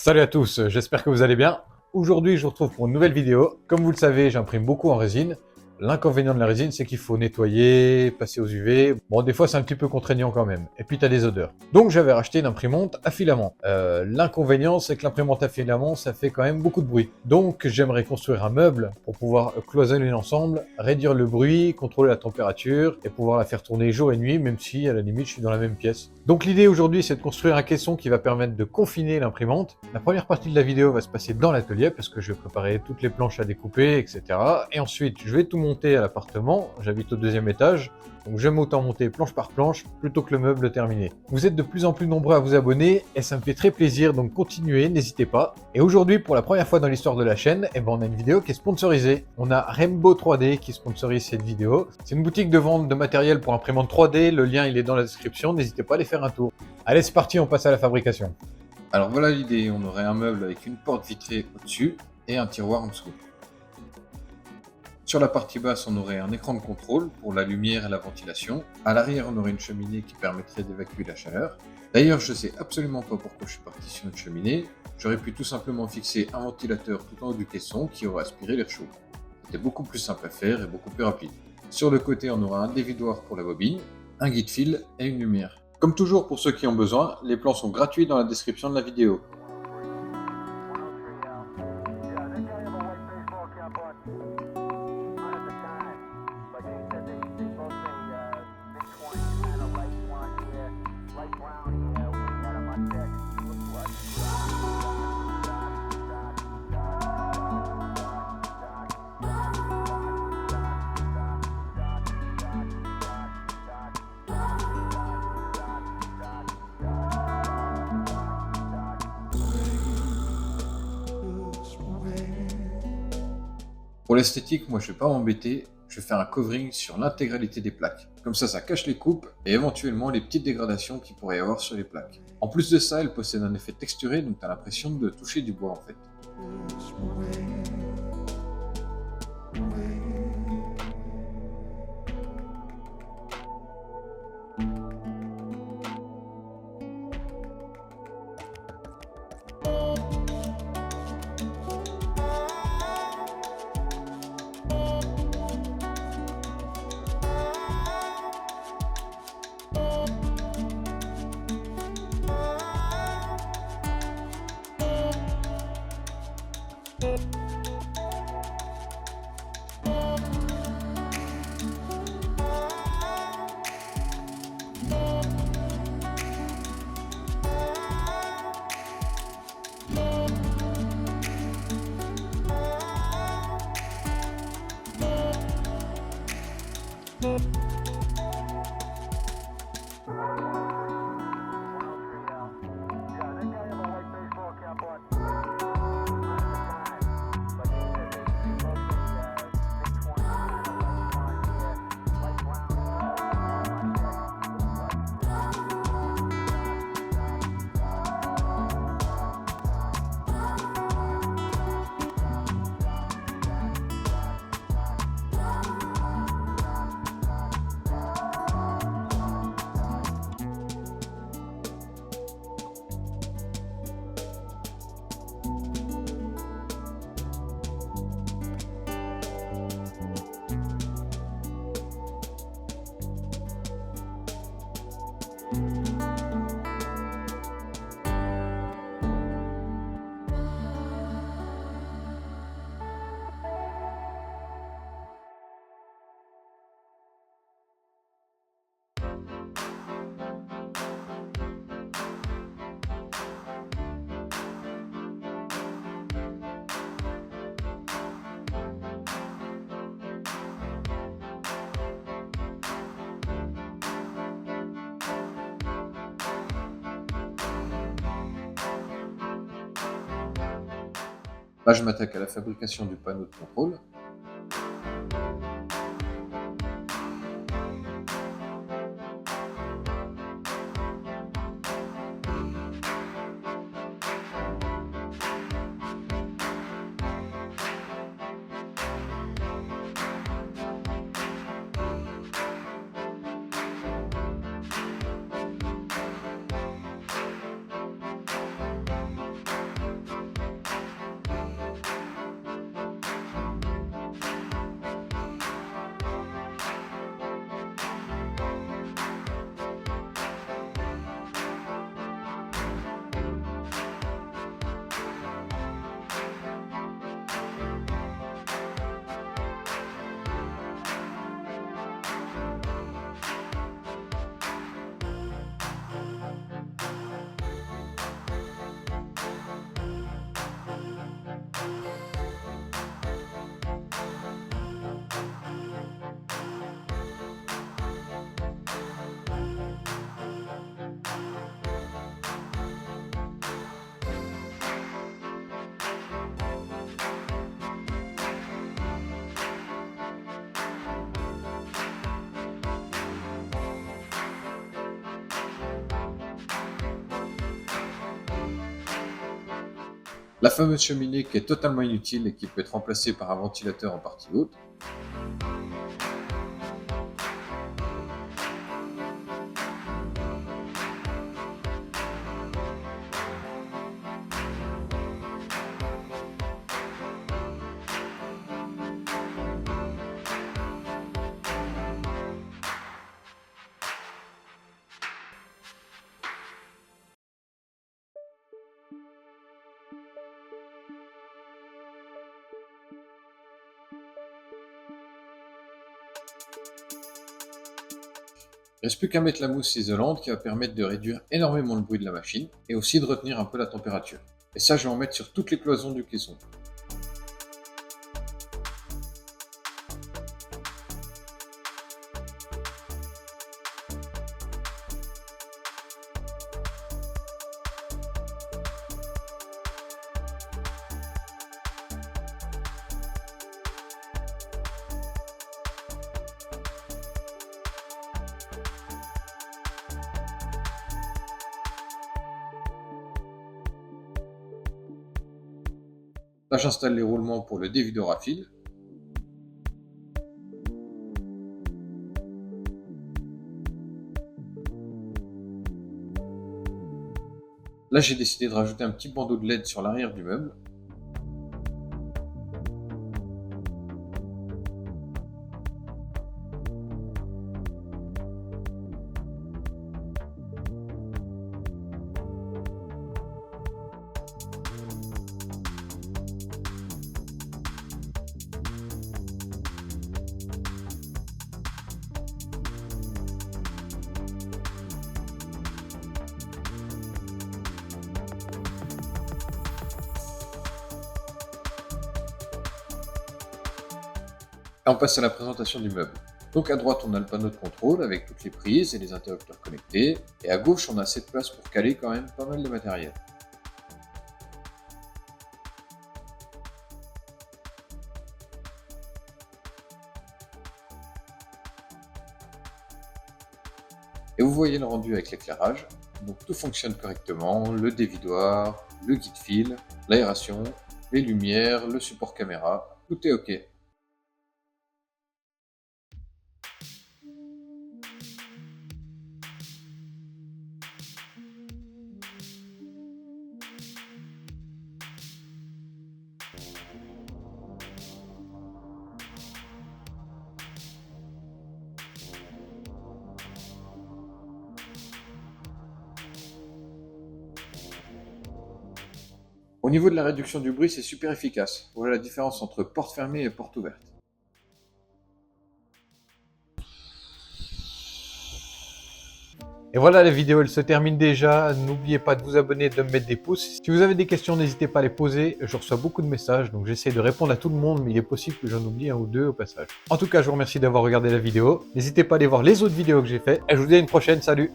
Salut à tous, j'espère que vous allez bien. Aujourd'hui, je vous retrouve pour une nouvelle vidéo. Comme vous le savez, j'imprime beaucoup en résine. L'inconvénient de la résine, c'est qu'il faut nettoyer, passer aux UV. Bon, des fois, c'est un petit peu contraignant quand même. Et puis, tu as des odeurs. Donc, j'avais racheté une imprimante à filament. L'inconvénient, c'est que l'imprimante à filament, ça fait quand même beaucoup de bruit. Donc, j'aimerais construire un meuble pour pouvoir cloisonner l'ensemble, réduire le bruit, contrôler la température et pouvoir la faire tourner jour et nuit, même si, à la limite, je suis dans la même pièce. Donc, l'idée aujourd'hui, c'est de construire un caisson qui va permettre de confiner l'imprimante. La première partie de la vidéo va se passer dans l'atelier parce que je vais préparer toutes les planches à découper, etc. Et ensuite, je vais tout monter à l'appartement. J'habite au 2e étage. Donc j'aime autant monter planche par planche plutôt que le meuble terminé. Vous êtes de plus en plus nombreux à vous abonner et ça me fait très plaisir, donc continuez, n'hésitez pas. Et aujourd'hui, pour la première fois dans l'histoire de la chaîne, on a une vidéo qui est sponsorisée. On a Rainbow 3D qui sponsorise cette vidéo. C'est une boutique de vente de matériel pour imprimante 3D, le lien il est dans la description, n'hésitez pas à aller faire un tour. Allez, c'est parti, on passe à la fabrication. Alors voilà l'idée, on aurait un meuble avec une porte vitrée au-dessus et un tiroir en dessous. Sur la partie basse, on aurait un écran de contrôle pour la lumière et la ventilation. À l'arrière, on aurait une cheminée qui permettrait d'évacuer la chaleur. D'ailleurs, je sais absolument pas pourquoi je suis parti sur une cheminée. J'aurais pu tout simplement fixer un ventilateur tout en haut du caisson qui aurait aspiré l'air chaud. C'était beaucoup plus simple à faire et beaucoup plus rapide. Sur le côté, on aura un dévidoir pour la bobine, un guide-fil et une lumière. Comme toujours, pour ceux qui ont besoin, les plans sont gratuits dans la description de la vidéo. Pour l'esthétique, moi je vais pas m'embêter, je vais faire un covering sur l'intégralité des plaques. Comme ça cache les coupes et éventuellement les petites dégradations qu'il pourrait y avoir sur les plaques. En plus de ça, elle possède un effet texturé, donc tu as l'impression de toucher du bois en fait. Là, je m'attaque à la fabrication du panneau de contrôle. La fameuse cheminée qui est totalement inutile et qui peut être remplacée par un ventilateur en partie haute. Il ne reste plus qu'à mettre la mousse isolante qui va permettre de réduire énormément le bruit de la machine et aussi de retenir un peu la température. Et ça, je vais en mettre sur toutes les cloisons du caisson. Là, j'installe les roulements pour le dévideur à fil. Là, j'ai décidé de rajouter un petit bandeau de LED sur l'arrière du meuble. Et on passe à la présentation du meuble. Donc à droite, on a le panneau de contrôle avec toutes les prises et les interrupteurs connectés. Et à gauche, on a assez de place pour caler quand même pas mal de matériel. Et vous voyez le rendu avec l'éclairage. Donc tout fonctionne correctement, le dévidoir, le guide-fil, l'aération, les lumières, le support caméra, tout est OK. Au niveau de la réduction du bruit, c'est super efficace. Voilà la différence entre porte fermée et porte ouverte. Et voilà, la vidéo elle se termine déjà. N'oubliez pas de vous abonner et de me mettre des pouces. Si vous avez des questions, n'hésitez pas à les poser. Je reçois beaucoup de messages, donc j'essaie de répondre à tout le monde, mais il est possible que j'en oublie un ou deux au passage. En tout cas, je vous remercie d'avoir regardé la vidéo. N'hésitez pas à aller voir les autres vidéos que j'ai faites. Et je vous dis à une prochaine, salut!